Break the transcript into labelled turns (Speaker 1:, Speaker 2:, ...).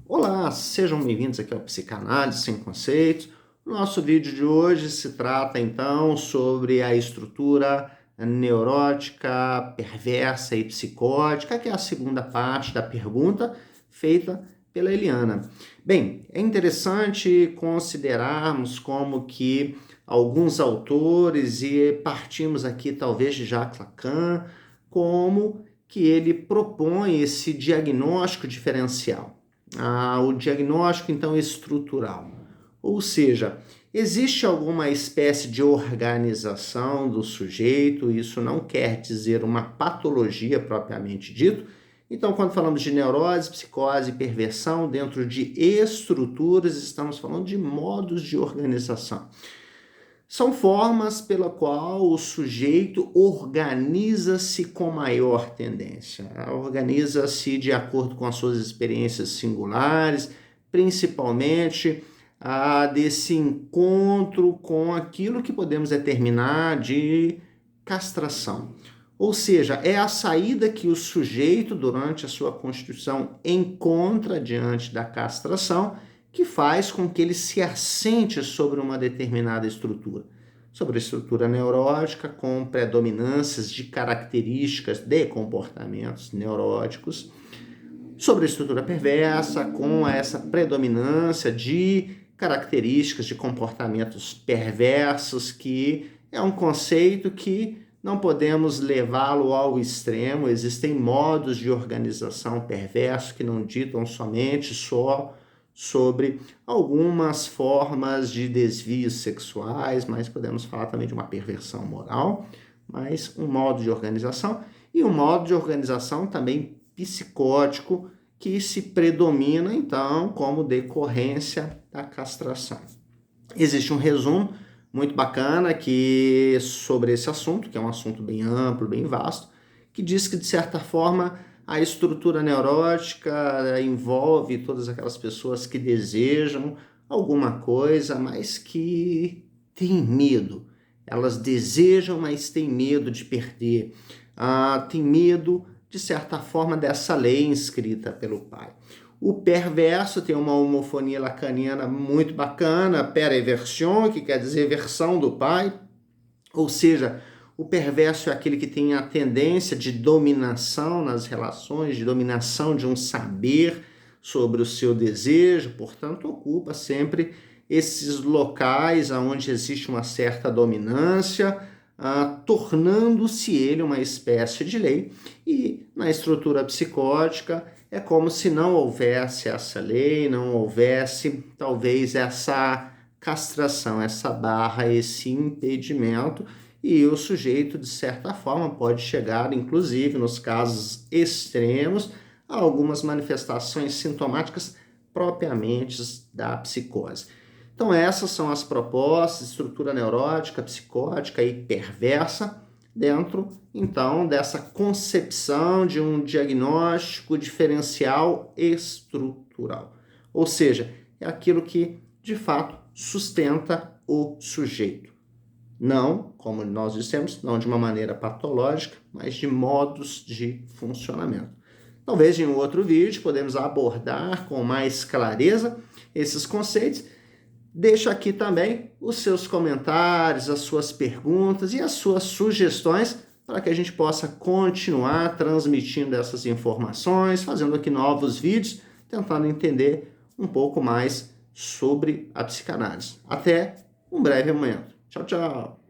Speaker 1: Olá, sejam bem-vindos aqui ao Psicanálise Sem Conceitos. O nosso vídeo de hoje se trata então sobre a estrutura neurótica, perversa e psicótica, que é a segunda parte da pergunta feita pela Eliana. Bem, é interessante considerarmos como que alguns autores, e partimos aqui talvez de Jacques Lacan, como que ele propõe esse diagnóstico diferencial. O diagnóstico, então, estrutural. Ou seja, existe alguma espécie de organização do sujeito, isso não quer dizer uma patologia propriamente dito. Então, quando falamos de neurose, psicose e perversão, dentro de estruturas, estamos falando de modos de organização. São formas pela qual o sujeito organiza-se com maior tendência. Organiza-se de acordo com as suas experiências singulares, principalmente desse encontro com aquilo que podemos determinar de castração. Ou seja, é a saída que o sujeito, durante a sua constituição, encontra diante da castração, que faz com que ele se assente sobre uma determinada estrutura. Sobre a estrutura neurótica, com predominâncias de características de comportamentos neuróticos. Sobre a estrutura perversa, com essa predominância de características de comportamentos perversos, que é um conceito que não podemos levá-lo ao extremo. Existem modos de organização perversos que não ditam somente sobre algumas formas de desvios sexuais, mas podemos falar também de uma perversão moral, mas um modo de organização e um modo de organização também psicótico que se predomina, então, como decorrência da castração. Existe um resumo muito bacana sobre esse assunto, que é um assunto bem amplo, bem vasto, que diz que, de certa forma, a estrutura neurótica envolve todas aquelas pessoas que desejam alguma coisa, mas que têm medo. Elas desejam, mas têm medo de perder. Têm medo, de certa forma, dessa lei inscrita pelo pai. O perverso tem uma homofonia lacaniana muito bacana, pereversion, que quer dizer versão do pai, ou seja, o perverso é aquele que tem a tendência de dominação nas relações, de dominação de um saber sobre o seu desejo, portanto, ocupa sempre esses locais onde existe uma certa dominância, tornando-se ele uma espécie de lei. E na estrutura psicótica é como se não houvesse essa lei, não houvesse talvez essa castração, essa barra, esse impedimento, e o sujeito, de certa forma, pode chegar, inclusive, nos casos extremos, a algumas manifestações sintomáticas propriamente da psicose. Então, essas são as propostas, estrutura neurótica, psicótica e perversa, dentro, então, dessa concepção de um diagnóstico diferencial estrutural. Ou seja, é aquilo que, de fato, sustenta o sujeito. Não, como nós dissemos, não de uma maneira patológica, mas de modos de funcionamento. Talvez em um outro vídeo podemos abordar com mais clareza esses conceitos. Deixo aqui também os seus comentários, as suas perguntas e as suas sugestões para que a gente possa continuar transmitindo essas informações, fazendo aqui novos vídeos, tentando entender um pouco mais sobre a psicanálise. Até um breve momento. Tchau, tchau!